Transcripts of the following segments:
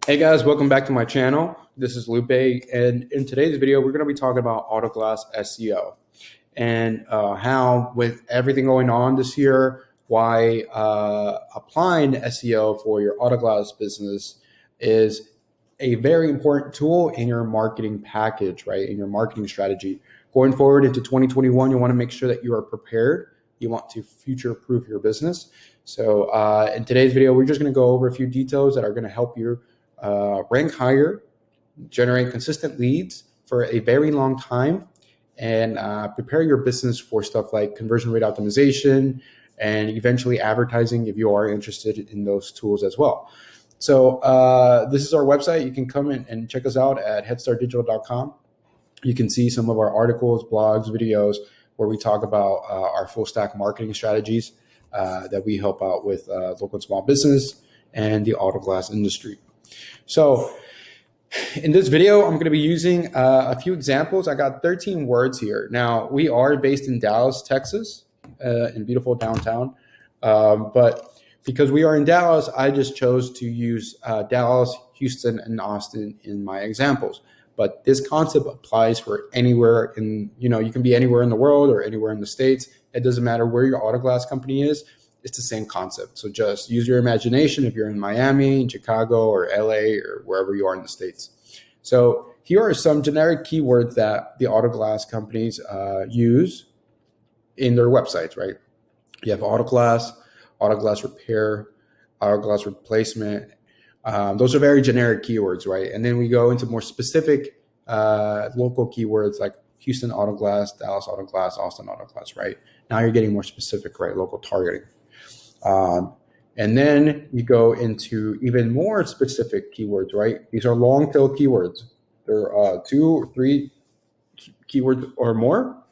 Hey guys, welcome back to my channel. This is Lupe, and in today's video, we're going to be talking about Auto Glass SEO and how, with everything going on this year, why applying SEO for your Auto Glass business is a very important tool in your marketing package, right? In your marketing strategy. Going forward into 2021, you want to make sure that you are prepared. You want to future-proof your business. So in today's video, we're just going to go over a few details that are going to help you rank higher, generate consistent leads for a very long time, and prepare your business for stuff like conversion rate optimization and eventually advertising if you are interested in those tools as well. So this is our website. You can come in and check us out at headstartdigital.com. You can see some of our articles, blogs, videos where we talk about our full stack marketing strategies that we help out with local and small business and the auto glass industry. So in this video, I'm going to be using a few examples. I got 13 words here. Now, we are based in Dallas, Texas, in beautiful downtown. But because we are in Dallas, I just chose to use Dallas, Houston, and Austin in my examples. But this concept applies for anywhere you can be anywhere in the world or anywhere in the States. It doesn't matter where your auto glass company is. It's the same concept. So just use your imagination if you're in Miami, in Chicago, or LA, or wherever you are in the States. So here are some generic keywords that the auto glass companies use in their websites, right? You have auto glass repair, auto glass replacement. Those are very generic keywords, right? And then we go into more specific local keywords like Houston auto glass, Dallas auto glass, Austin auto glass, right? Now you're getting more specific, right? Local targeting. And then you go into even more specific keywords, right? These are long tail keywords. There are 2 or 3 keywords or more.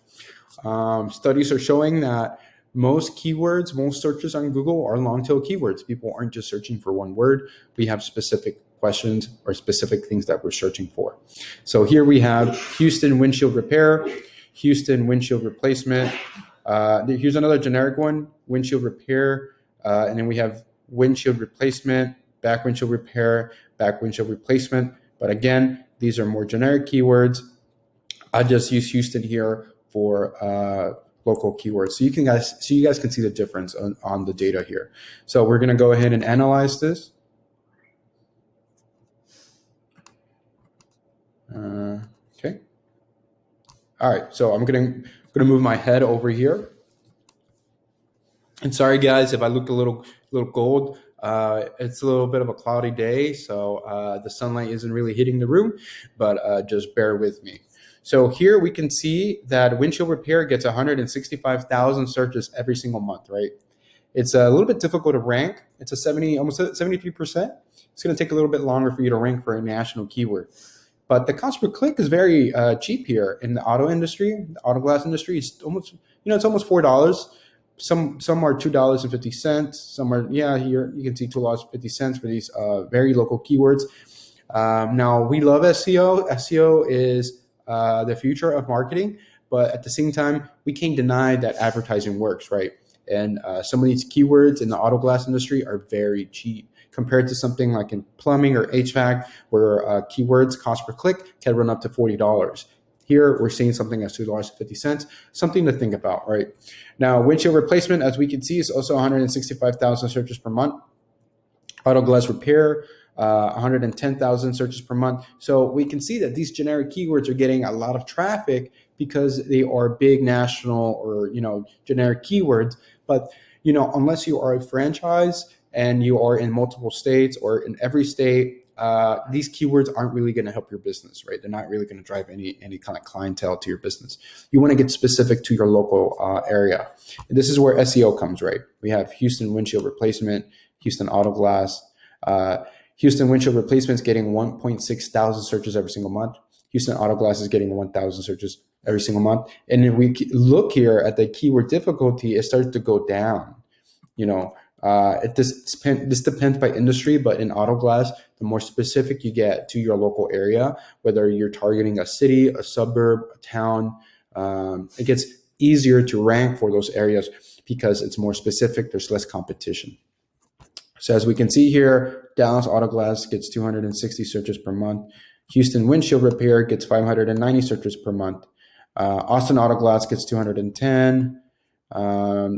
Studies are showing that most keywords, most searches on Google are long tail keywords. People aren't just searching for one word. We have specific questions or specific things that we're searching for. So here we have Houston windshield repair, Houston windshield replacement. Here's another generic one, windshield repair. And then we have windshield replacement, back windshield repair, back windshield replacement. But again, these are more generic keywords. I just use Houston here for local keywords. So you guys can see the difference on the data here. So we're going to go ahead and analyze this. Okay. All right. So I'm going to move my head over here. And sorry, guys, if I look a little cold. It's a little bit of a cloudy day, so the sunlight isn't really hitting the room, but just bear with me. So here we can see that windshield repair gets 165,000 searches every single month, right? It's a little bit difficult to rank. It's almost 73%. It's going to take a little bit longer for you to rank for a national keyword. But the cost per click is very cheap here in the auto industry. The auto glass industry is almost, it's almost $4. Some are $2.50. Some are, here you can see $2.50 for these very local keywords. Now, we love SEO. SEO is the future of marketing, but at the same time, we can't deny that advertising works, right? And some of these keywords in the auto glass industry are very cheap compared to something like in plumbing or HVAC, where keywords cost per click can run up to $40. Here, we're seeing something as $2.50, something to think about, right? Now, windshield replacement, as we can see, is also 165,000 searches per month. Auto glass repair, 110,000 searches per month. So we can see that these generic keywords are getting a lot of traffic because they are big national or, generic keywords. But, unless you are a franchise and you are in multiple states or in every state, these keywords aren't really going to help your business, right? They're not really going to drive any kind of clientele to your business. You want to get specific to your local area. And this is where SEO comes, right? We have Houston windshield replacement, Houston auto glass. Houston windshield replacement is getting 1.6 thousand searches every single month. Houston auto glass is getting 1,000 searches every single month. And if we look here at the keyword difficulty, it starts to go down. This depends by industry, but in auto glass, the more specific you get to your local area, whether you're targeting a city, a suburb, a town, it gets easier to rank for those areas because it's more specific. There's less competition. So as we can see here, Dallas Auto Glass gets 260 searches per month. Houston Windshield Repair gets 590 searches per month. Austin Auto Glass gets 210.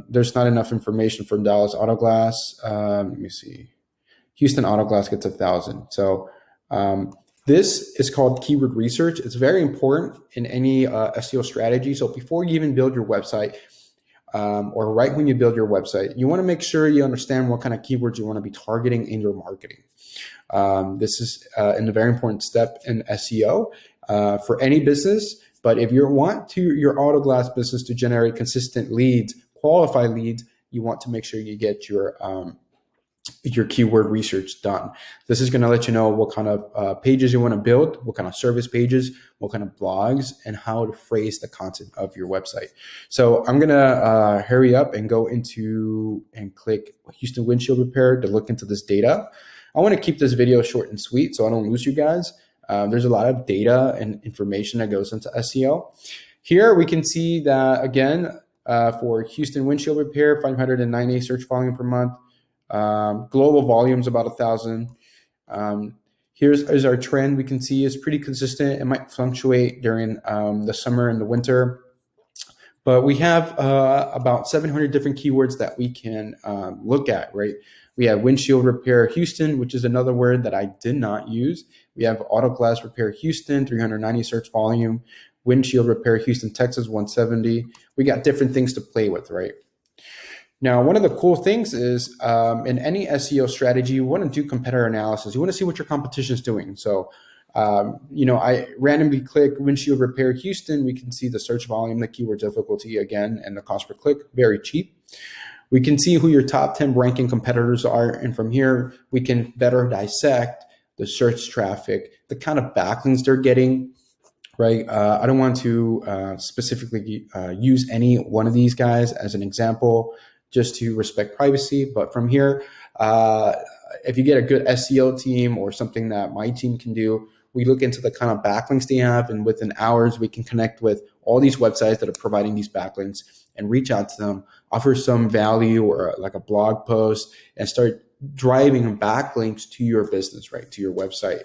There's not enough information from Dallas Auto Glass. Let me see. Houston Auto Glass gets 1,000. So this is called keyword research. It's very important in any SEO strategy. So before you even build your website, or right when you build your website, you want to make sure you understand what kind of keywords you want to be targeting in your marketing. This is a very important step in SEO for any business. But if you want your auto glass business to generate consistent leads, qualified leads, you want to make sure you get your keyword research done. This is going to let you know what kind of pages you want to build, what kind of service pages, what kind of blogs, and how to phrase the content of your website. So I'm going to hurry up and go into and click Houston Windshield Repair to look into this data. I want to keep this video short and sweet so I don't lose you guys. There's a lot of data and information that goes into SEO. Here we can see that, again, for Houston Windshield Repair, 590 search volume per month. Global volume is about 1,000. Here's our trend. We can see is pretty consistent. It might fluctuate during the summer and the winter, but we have about 700 different keywords that we can look at, right? We have windshield repair Houston, which is another word that I did not use. We have auto glass repair Houston, 390 search volume. Windshield repair Houston, Texas, 170. We got different things to play with, right? Now, one of the cool things is in any SEO strategy, you want to do competitor analysis. You want to see what your competition is doing. So, I randomly click windshield repair Houston. We can see the search volume, the keyword difficulty again, and the cost per click, very cheap. We can see who your top 10 ranking competitors are. And from here, we can better dissect the search traffic, the kind of backlinks they're getting, right? I don't want to specifically use any one of these guys as an example, just to respect privacy. But from here, if you get a good SEO team or something that my team can do, we look into the kind of backlinks they have, and within hours, we can connect with all these websites that are providing these backlinks and reach out to them, offer some value or like a blog post, and start driving backlinks to your business, right, to your website.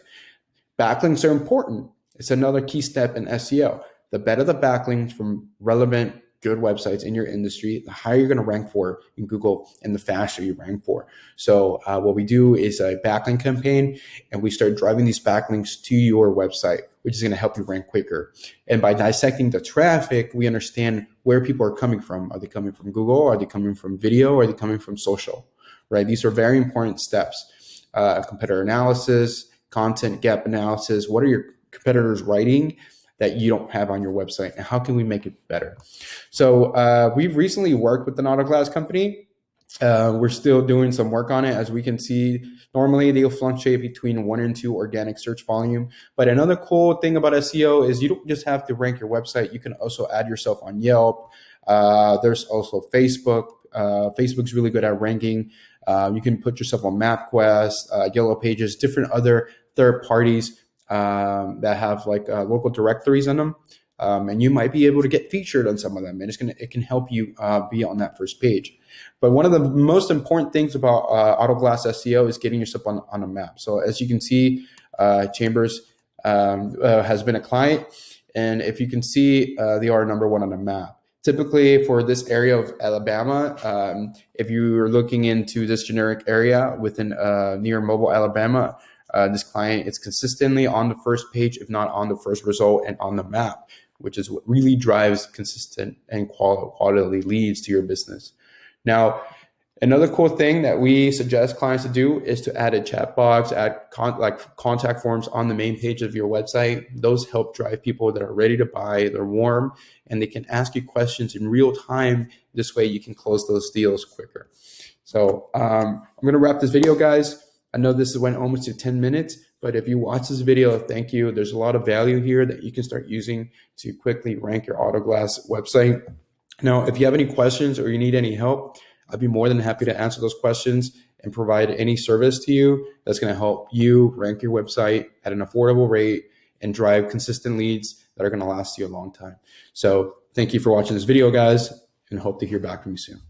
Backlinks are important. It's another key step in SEO. The better the backlinks from relevant, good websites in your industry, the higher you're going to rank for in Google and the faster you rank for. So what we do is a backlink campaign, and we start driving these backlinks to your website, which is going to help you rank quicker. And by dissecting the traffic, we understand where people are coming from. Are they coming from Google? Are they coming from video? Are they coming from social? Right? These are very important steps. Competitor analysis, content gap analysis. What are your competitors writing that you don't have on your website, and how can we make it better? So we've recently worked with an auto glass company. We're still doing some work on it. As we can see, normally they'll fluctuate between 1 and 2 organic search volume. But another cool thing about SEO is you don't just have to rank your website. You can also add yourself on Yelp. There's also Facebook. Facebook's really good at ranking. You can put yourself on MapQuest, Yellow Pages, different other third parties that have like local directories in them, and you might be able to get featured on some of them, and it can help you be on that first page. But one of the most important things about Auto Glass SEO is getting yourself on a map. So as you can see, Chambers has been a client, and if you can see, they are number 1 on the map. Typically for this area of Alabama, if you're looking into this generic area within near Mobile, Alabama, this client is consistently on the first page, if not on the first result, and on the map, which is what really drives consistent and quality leads to your business. Now, another cool thing that we suggest clients to do is to add a chat box, add contact forms on the main page of your website. Those help drive people that are ready to buy, they're warm, and they can ask you questions in real time. This way you can close those deals quicker. So I'm going to wrap this video, guys. I know this went almost to 10 minutes, but if you watch this video, thank you. There's a lot of value here that you can start using to quickly rank your Auto Glass website. Now, if you have any questions or you need any help, I'd be more than happy to answer those questions and provide any service to you that's going to help you rank your website at an affordable rate and drive consistent leads that are going to last you a long time. So thank you for watching this video, guys, and hope to hear back from you soon.